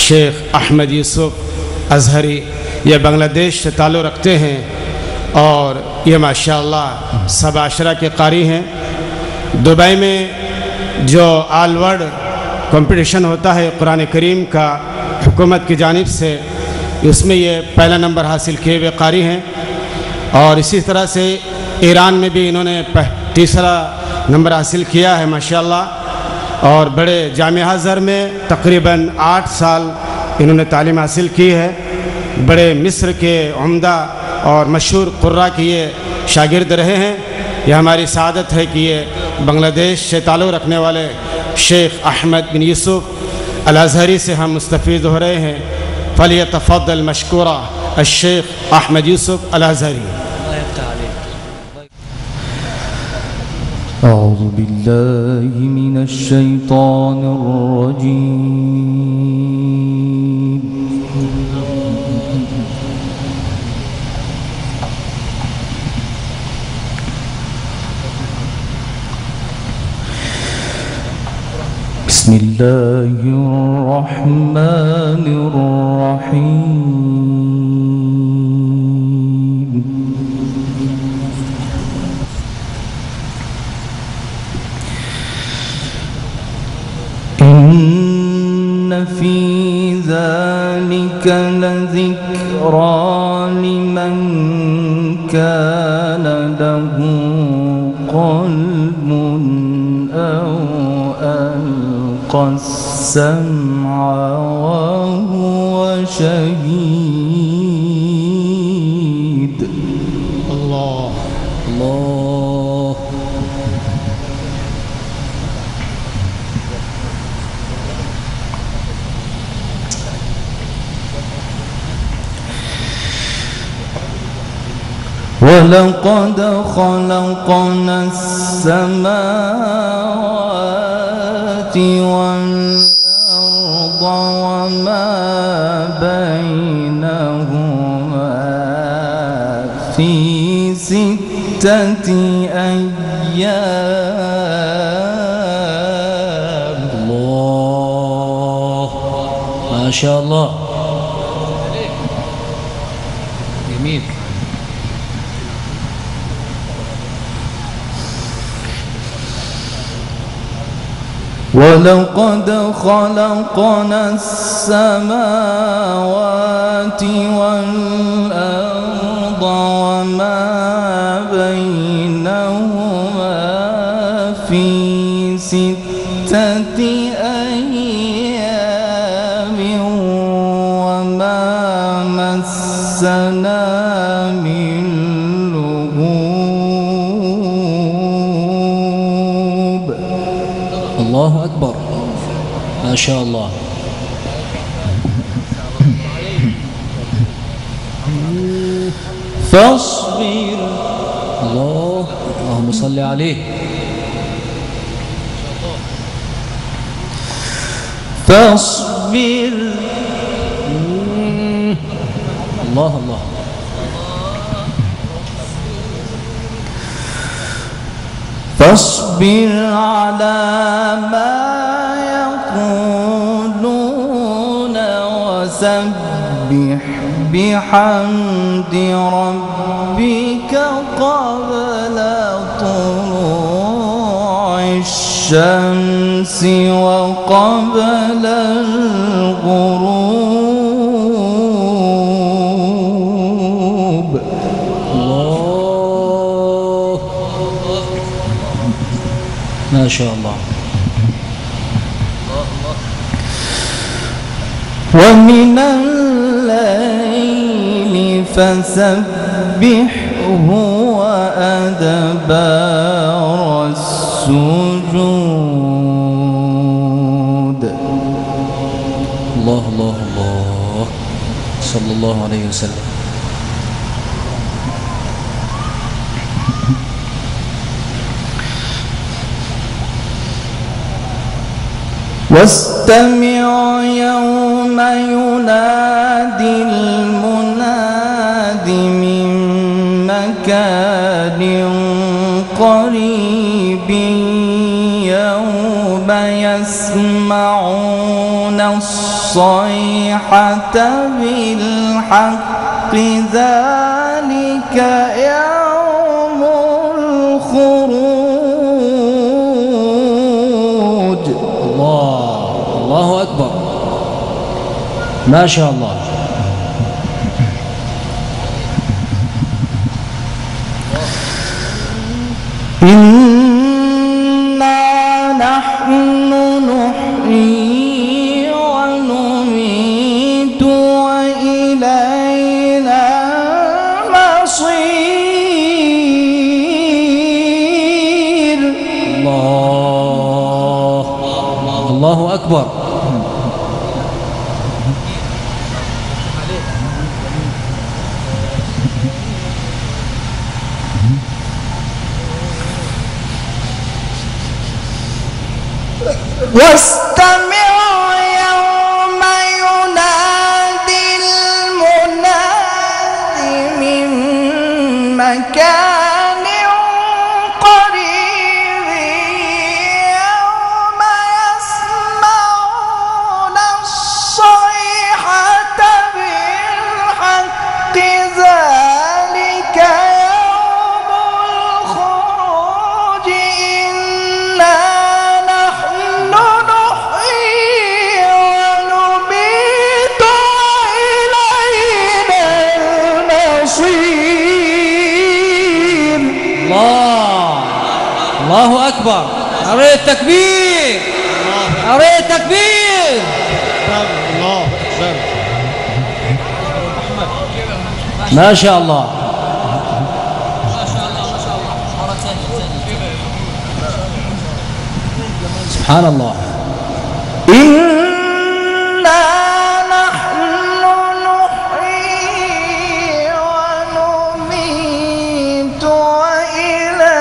शेख अहमद यूसुफ अज़हरी, ये बांग्लादेश से ताल्लुक़ रखते हैं और ये माशाअल्लाह सब आशरा के कारी हैं। दुबई में जो ऑल वर्ल्ड कंपटीशन होता है कुरान करीम का हुकूमत की जानिब से, उसमें ये पहला नंबर हासिल किए हुए कारी हैं। और इसी तरह से ईरान में भी इन्होंने तीसरा नंबर हासिल किया है माशाअल्लाह। और बड़े जामिया अज़हर में तकरीबन 8 साल इन्होंने तालीम हासिल की है। बड़े मिस्र के उम्दा और मशहूर कुर्रा के ये शागिर्द रहे हैं। ये हमारी सादत है कि ये बांग्लादेश से ताल्लुक़ रखने वाले शेख अहमद बिन यूसुफ अल-अज़हरी से हम मुस्तफ़ीद हो रहे हैं। फ़लियतफ़द्दल मशकूरा अश-शेख अहमद यूसुफ अल-अज़हरी। अऊज़ु बिल्लाहि मिनश शैतानिर रजीम। बिस्मिल्लाहिर रहमानिर रहीम। इन्न फी ज़ालिका लज़िक्रा लिमन कान लहू क़ल्बुन औ السمع وهو شهيد। الله الله ولقد خلقنا السماوات والأرض وما بينهما في 6 أيام. الله ما شاء الله جميل. ولقد خلقنا السماوات والأرض وما بينهما في 6 أيام وما مسنا من لغوب. الله أكبر ما شاء الله. فاصبر. اللهم صل عليه. فاصبر. الله الله. فاصبر على ما يقولون وسبح بحمد ربك قبل طلوع الشمس وقبل الغروب. الله ما شاء الله. ومن الليل فسبحه وأدبار السجود. الله الله الله صلى الله عليه وسلم. واستمع يوم ينادي المناد من مكان قريب يوم يسمعون الصيحة الصيحة بالحق ذلك يوم الخروج. الله أكبر، ما شاء الله. إنا نحن نحيي ونميت وإلينا المصير. الله أكبر. واستمعوا يوم ينادي المناد من مكان قريب يوم يسمعون الصيحة بالحق ذلك يوم الخروج. إنا نحن نحيي ونميت وإلينا المصير. الله أكبر. أريد تكبير، أريد تكبير. الله أكبر. ما شاء الله. سبحان الله. إنا نحن نحيي ونميت وإلينا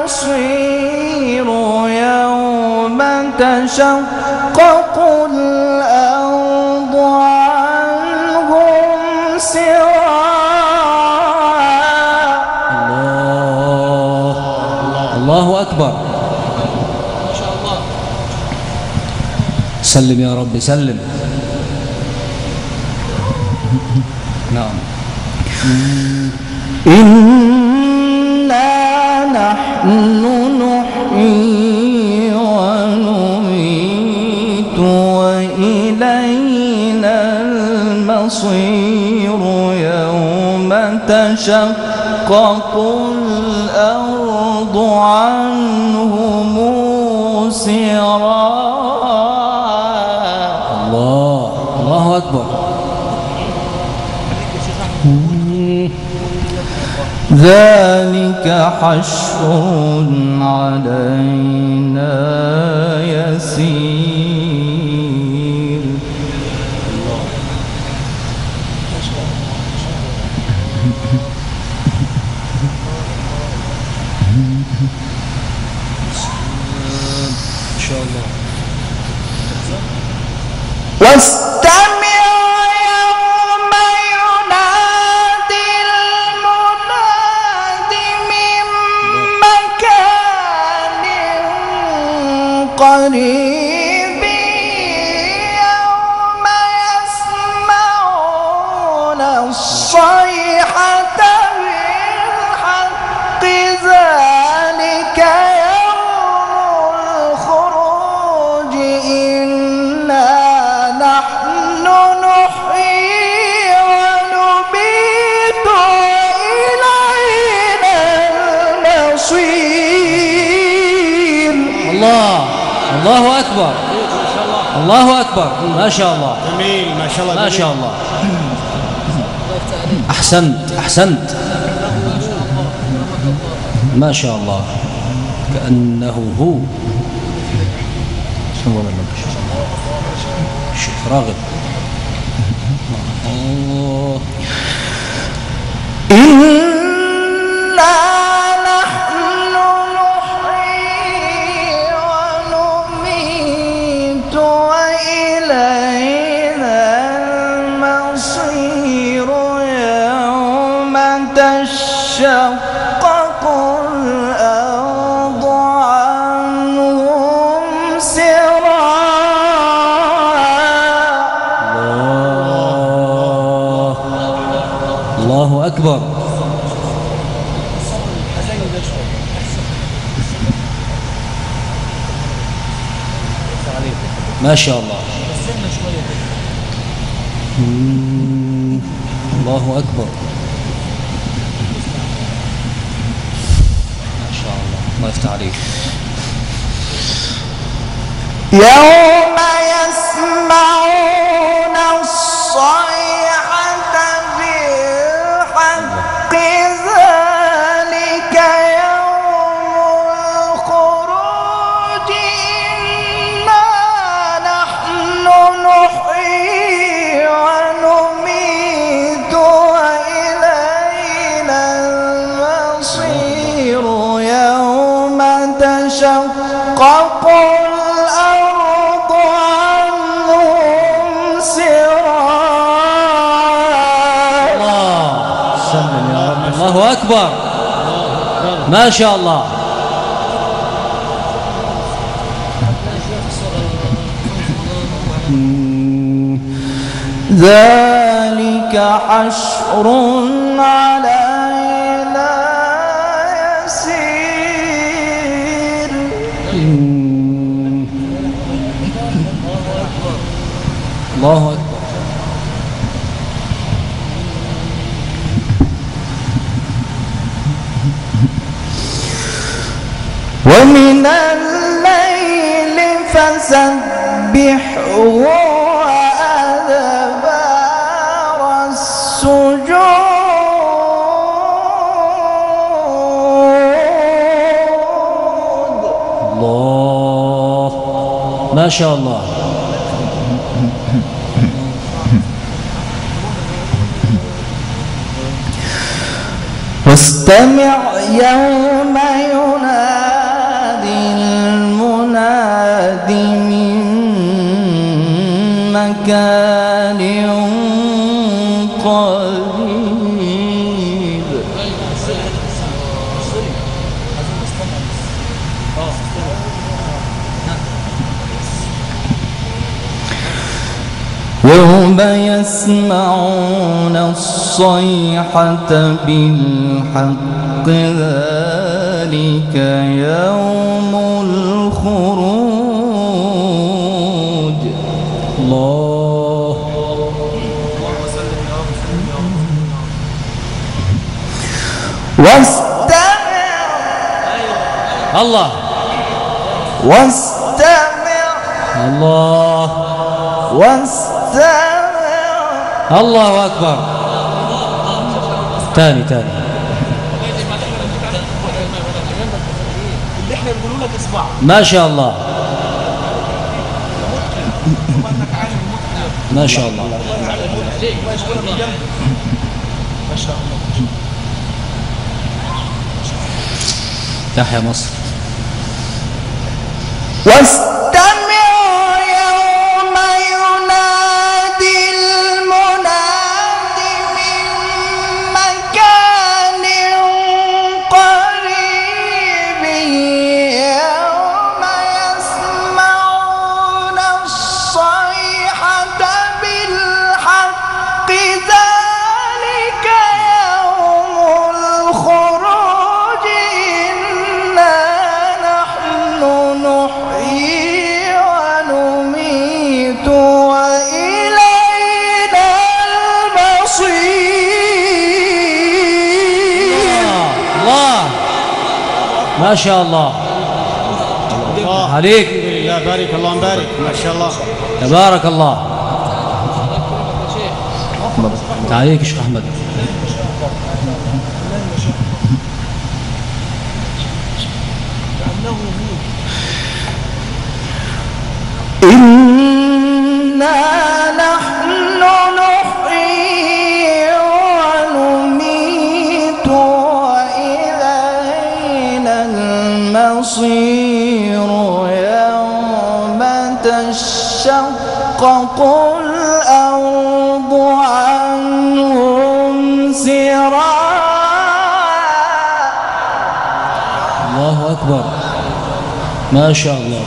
المصير يوم تشقق الأرض عنهم سراعا. الله أكبر. سلم يا رب سلم. نعم. إنا نحن نحيي ونميت وإلينا المصير يوم تشقق الأرض عنهم سراعا. الله أكبر. ذلك حشر علينا يسير. إن شاء الله. واستمعوا يوم ينادي المناد من مكان قريب يوم يسمعون الصيحة بالحق ذلك يوم الخروج. إنا نحن نحيي ونميت وإلينا المصير. الله أكبر. الله أكبر. ما شاء الله. جميل ما شاء الله. ما شاء الله. أحسنت أحسنت. ما شاء الله. كأنه هو الشيخ راغب. الله. إنا نحن نحيي ونميت وإلينا المصير يوم تشقق الأرض عنهم سراعا. أكبر. ما شاء الله. الله أكبر. ما شاء الله. الله يفتح عليك. يوم يسمعون الصيحة بالحق ذلك يوم الخروج إنا نحن نحيي ونميت وإلينا المصير يوم تشقق الأرض عنهم سراعا. سلم يا رب. الله أكبر. ما شاء الله. ذلك حشر علينا يسير. الله أكبر. ومن الليل فسبحه وأدبار السجود. الله. ما شاء الله. واستمع يوم ينادي المناد من مكان قريب. يوم يسمعون الصيحة بالحق ذلك يوم الخروج. الله. واستمع الله. واستمع الله. واستمع. الله أكبر. تاني. ما شاء الله. ما شاء الله. تحيا مصر. واستمعوا يوم ينادي المناد من مكان قريب يوم يسمعون الصيحة بالحق ذلك يوم الخروج إنا نحن نحيي ونميت وإلينا المصير. الله. ما شاء الله. عليك. الحمد لله. بارك الله مبارك. ما شاء الله. تبارك الله. عليك يا شيخ أحمد. إنا نحن نحيي ونميت وإلينا المصير يوم تشقق الأرض عنهم سراعا. الله أكبر. ما شاء الله.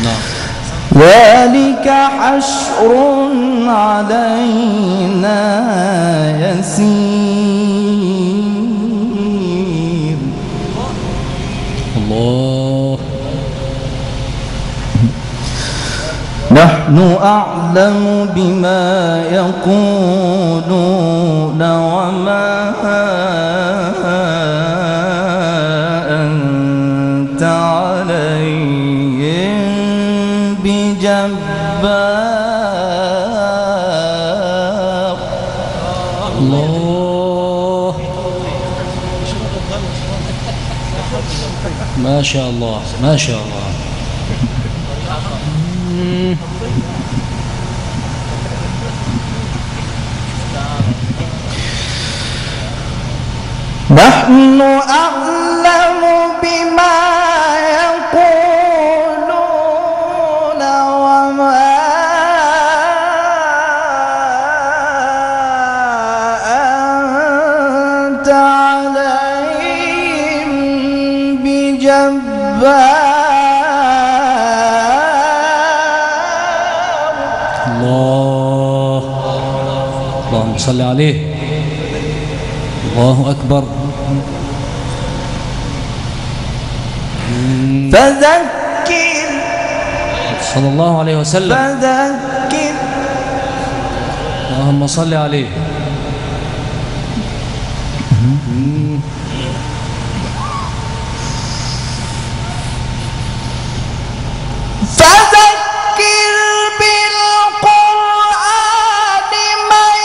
نعم. ذلك حشر علينا يسير. الله. نحن أعلم بما يقولون وما أنت عليهم بجبار. الله. ما شاء الله ما شاء الله. نحن أعلم بما يقولون وما أنت عليهم بجبار. الله. اللهم صل عليه. الله أكبر. فذكر صلى الله عليه وسلم. فذكر. اللهم صل عليه. فذكر بالقرآن من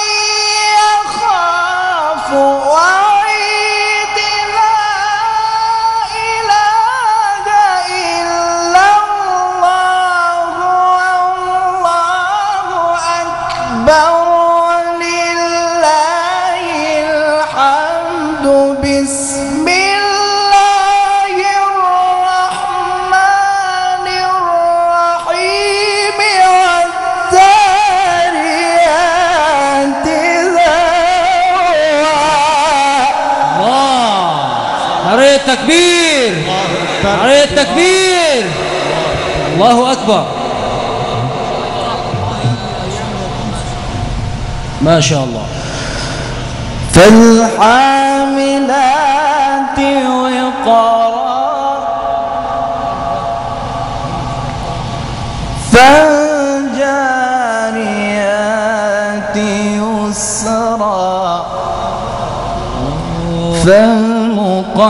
يخاف وعيد. لا إله إلا الله والله أكبر ولله الحمد. بسم الله الرحمن الرحيم والذاريات ذروا. الله. نعرة التكبير. نعرة التكبير. الله أكبر. ما شاء الله. فالحاملات وقرا فالجاريات يسرا فالمقسمات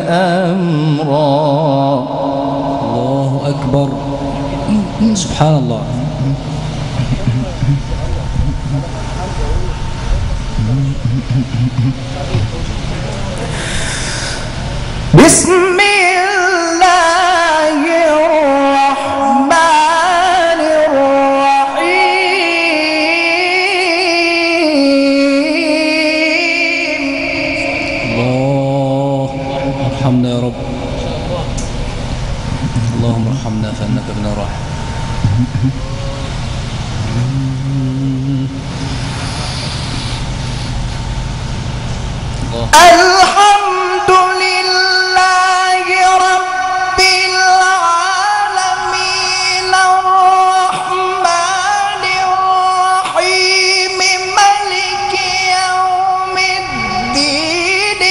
أمرا. الله أكبر. سبحان الله. بسم الله الرحمن الرحيم. الله. ارحمنا يا رب. اللهم ارحمنا فإنك بنا راحم. الحمد لله رب العالمين الرحمن الرحيم مالك يوم الدين.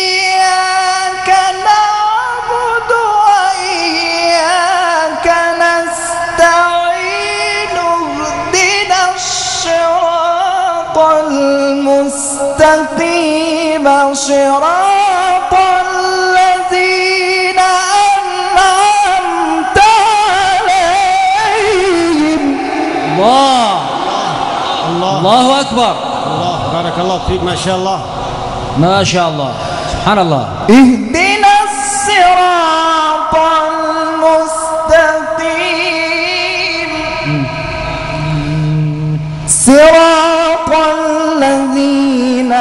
إياك نعبد وإياك نستعين. اهدنا الصراط المستقيم صراط الذين أنعمت عليهم. الله. الله الله أكبر. الله بارك الله فيك. ما شاء الله ما شاء الله. سبحان الله. اهدنا الصراط المستقيم صراط الذين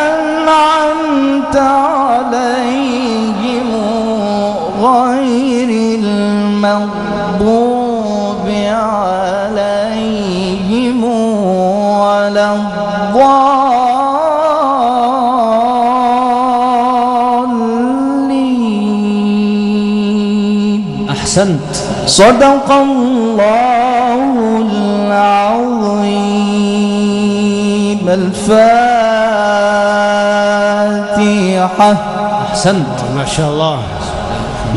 أنعمت عليهم غير المغضوب عليهم ولا الضالين. أحسنت. صدق الله العظيم. الفاتحة. أحسنت. ما شاء الله،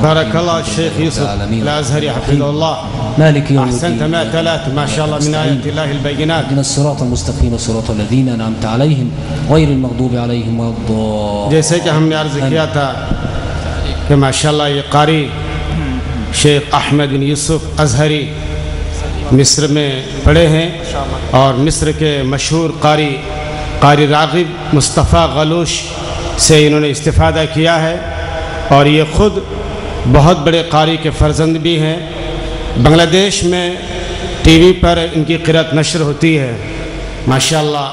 بارك الله الشيخ يوسف الأزهري حفظه الله. مالك يوم أحسنت الدين. ما تلات ما شاء الله من آيات الله البينات. اهدنا الصراط المستقيم صراط الذين أنعمت عليهم غير المغضوب عليهم ولا الضالين. जैसे कि हमने अर्ज किया था कि माशाल्लाह ये कारी शेख अहमद बिन यूसुफ अजहरी मिस्र में पढ़े हैं और मिस्र के मशहूर कारी रागिब मुस्तफ़ा गलूश से इन्होंने इस्तिफ़ादा किया है और ये ख़ुद बहुत बड़े कारी के फ़र्जंद भी हैं। बांग्लादेश में टीवी पर इनकी क़िरात नशर होती है माशाल्लाह।